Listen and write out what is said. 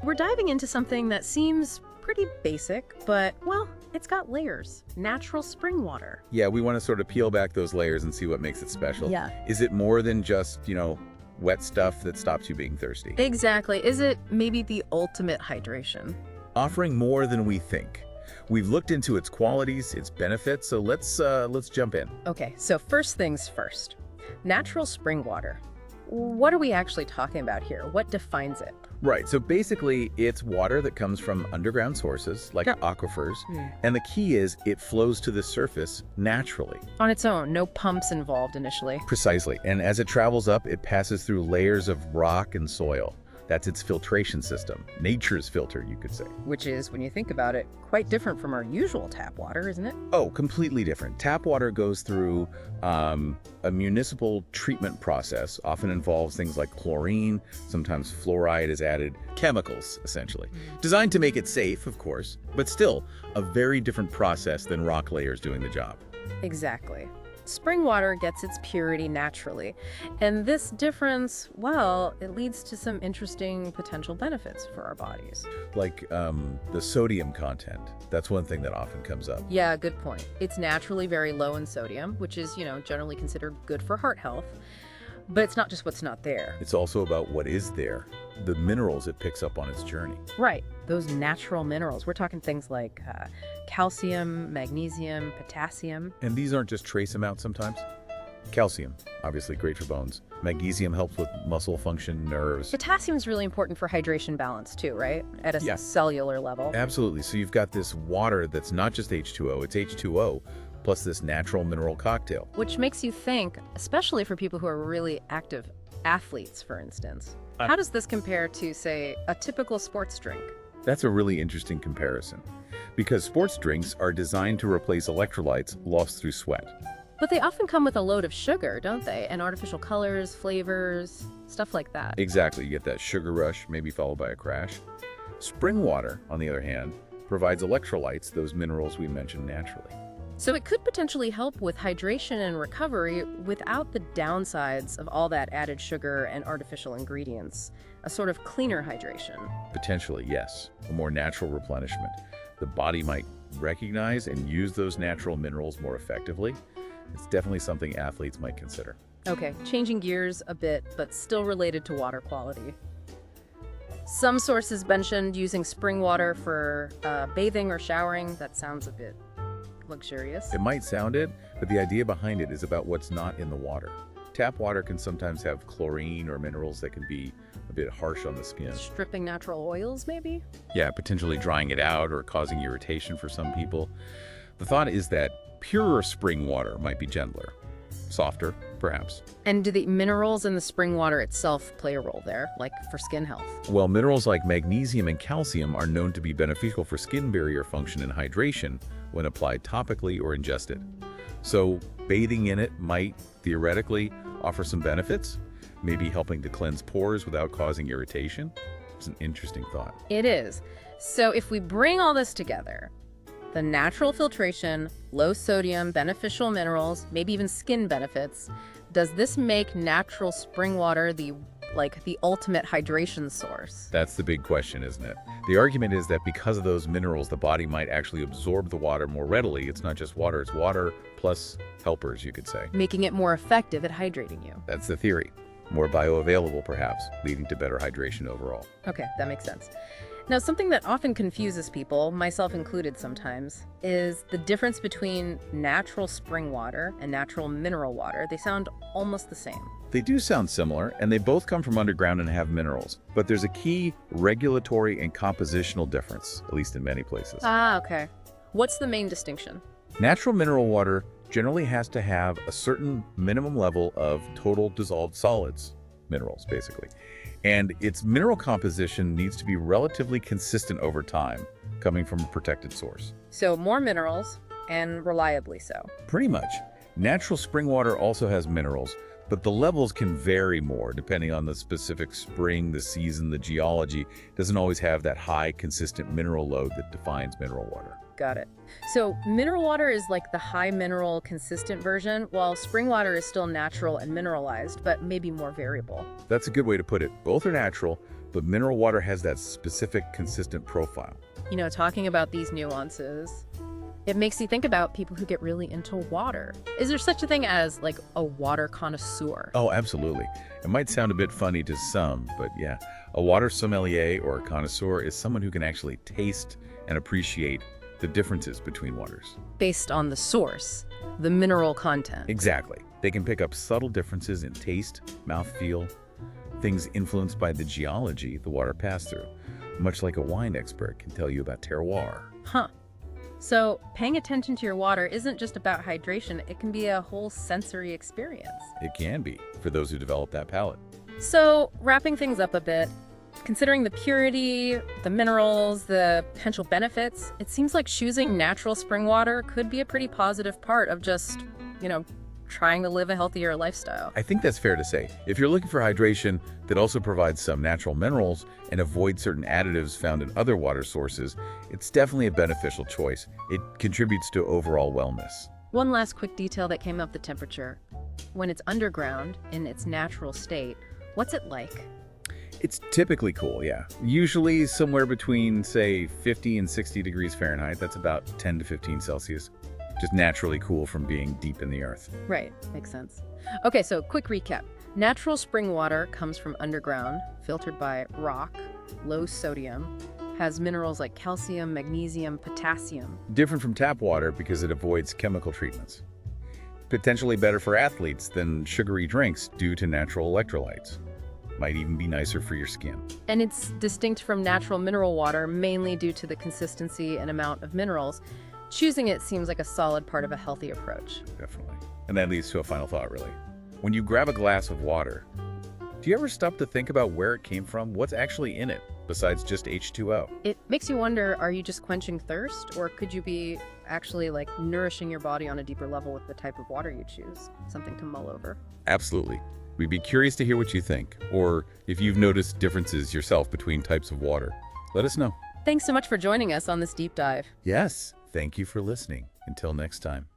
We're diving into something that seems pretty basic, but, well, it's got layers. Natural spring water. Yeah, we want to sort of peel back those layers and see what makes it special. Yeah. Is it more than just, wet stuff that stops you being thirsty? Exactly. Is it maybe the ultimate hydration? Offering more than we think. We've looked into its qualities, its benefits, so let's jump in. Okay, so first things first. Natural spring water. What are we actually talking about here? What defines it? Right, so basically it's water that comes from underground sources like aquifers, and the key is it flows to the surface naturally. On its own, no pumps involved initially. Precisely, and as it travels up, it passes through layers of rock and soil. That's its filtration system, nature's filter, you could say. Which is, when you think about it, quite different from our usual tap water, isn't it? Oh, completely different. Tap water goes through a municipal treatment process, often involves things like chlorine, sometimes fluoride is added, chemicals, essentially. Designed to make it safe, of course, but still a very different process than rock layers doing the job. Exactly. Spring water gets its purity naturally, and this difference, well, it leads to some interesting potential benefits for our bodies. Like the sodium content. That's one thing that often comes up. Yeah, good point. It's naturally very low in sodium, which is, generally considered good for heart health. But it's not just what's not there. It's also about what is there, the minerals it picks up on its journey. Right, those natural minerals. We're talking things like calcium, magnesium, potassium. And these aren't just trace amounts sometimes. Calcium, obviously great for bones. Magnesium helps with muscle function, nerves. Potassium is really important for hydration balance too, right? At a cellular level. Absolutely. So you've got this water that's not just H2O, it's H2O, plus this natural mineral cocktail. Which makes you think, especially for people who are really active athletes, for instance, how does this compare to, say, a typical sports drink? That's a really interesting comparison, because sports drinks are designed to replace electrolytes lost through sweat. But they often come with a load of sugar, don't they? And artificial colors, flavors, stuff like that. Exactly. You get that sugar rush, maybe followed by a crash. Spring water, on the other hand, provides electrolytes, those minerals we mentioned naturally. So it could potentially help with hydration and recovery without the downsides of all that added sugar and artificial ingredients. A sort of cleaner hydration. Potentially, yes. A more natural replenishment. The body might recognize and use those natural minerals more effectively. It's definitely something athletes might consider. Okay, changing gears a bit, but still related to water quality. Some sources mentioned using spring water for bathing or showering. That sounds a bit luxurious. It might sound it, but the idea behind it is about what's not in the water. Tap water can sometimes have chlorine or minerals that can be a bit harsh on the skin. Stripping natural oils, maybe? Yeah, potentially drying it out or causing irritation for some people. The thought is that purer spring water might be gentler, softer, perhaps. And do the minerals in the spring water itself play a role there, like for skin health? Well, minerals like magnesium and calcium are known to be beneficial for skin barrier function and hydration when applied topically or ingested. So bathing in it might theoretically offer some benefits, maybe helping to cleanse pores without causing irritation. It's an interesting thought. It is. So if we bring all this together, the natural filtration, low sodium, beneficial minerals, maybe even skin benefits, does this make natural spring water the ultimate hydration source? That's the big question, isn't it? The argument is that because of those minerals, the body might actually absorb the water more readily. It's not just water, it's water plus helpers, you could say. Making it more effective at hydrating you. That's the theory. More bioavailable, perhaps, leading to better hydration overall. Okay, that makes sense. Now, something that often confuses people, myself included sometimes, is the difference between natural spring water and natural mineral water. They sound almost the same. They do sound similar, and they both come from underground and have minerals. But there's a key regulatory and compositional difference, at least in many places. Ah, okay. What's the main distinction? Natural mineral water generally has to have a certain minimum level of total dissolved solids, minerals, basically. And its mineral composition needs to be relatively consistent over time, coming from a protected source. So more minerals, and reliably so. Pretty much. Natural spring water also has minerals, but the levels can vary more depending on the specific spring, the season, the geology. It doesn't always have that high, consistent mineral load that defines mineral water. Got it. So mineral water is like the high mineral consistent version, while spring water is still natural and mineralized, but maybe more variable. That's a good way to put it. Both are natural, but mineral water has that specific, consistent profile. You know, talking about these nuances, it makes you think about people who get really into water. Is there such a thing as, like, a water connoisseur? Oh, absolutely. It might sound a bit funny to some, but yeah, a water sommelier or a connoisseur is someone who can actually taste and appreciate the differences between waters. Based on the source, the mineral content. Exactly. They can pick up subtle differences in taste, mouthfeel, things influenced by the geology the water passed through, much like a wine expert can tell you about terroir. Huh. So paying attention to your water isn't just about hydration, it can be a whole sensory experience. It can be, for those who develop that palate. So wrapping things up a bit, considering the purity, the minerals, the potential benefits, it seems like choosing natural spring water could be a pretty positive part of just, trying to live a healthier lifestyle. I think that's fair to say. If you're looking for hydration that also provides some natural minerals and avoids certain additives found in other water sources, it's definitely a beneficial choice. It contributes to overall wellness. One last quick detail that came up: the temperature. When it's underground, in its natural state, what's it like? It's typically cool, yeah. Usually somewhere between, say, 50 and 60 degrees Fahrenheit. That's about 10 to 15 Celsius. Just naturally cool from being deep in the earth. Right, makes sense. Okay, so quick recap. Natural spring water comes from underground, filtered by rock, low sodium, has minerals like calcium, magnesium, potassium. Different from tap water because it avoids chemical treatments. Potentially better for athletes than sugary drinks due to natural electrolytes. Might even be nicer for your skin. And it's distinct from natural mineral water mainly due to the consistency and amount of minerals. Choosing it seems like a solid part of a healthy approach. Definitely. And that leads to a final thought, really. When you grab a glass of water, do you ever stop to think about where it came from? What's actually in it, besides just H2O? It makes you wonder, are you just quenching thirst, or could you be actually nourishing your body on a deeper level with the type of water you choose? Something to mull over. Absolutely. We'd be curious to hear what you think, or if you've noticed differences yourself between types of water. Let us know. Thanks so much for joining us on this deep dive. Yes. Thank you for listening. Until next time.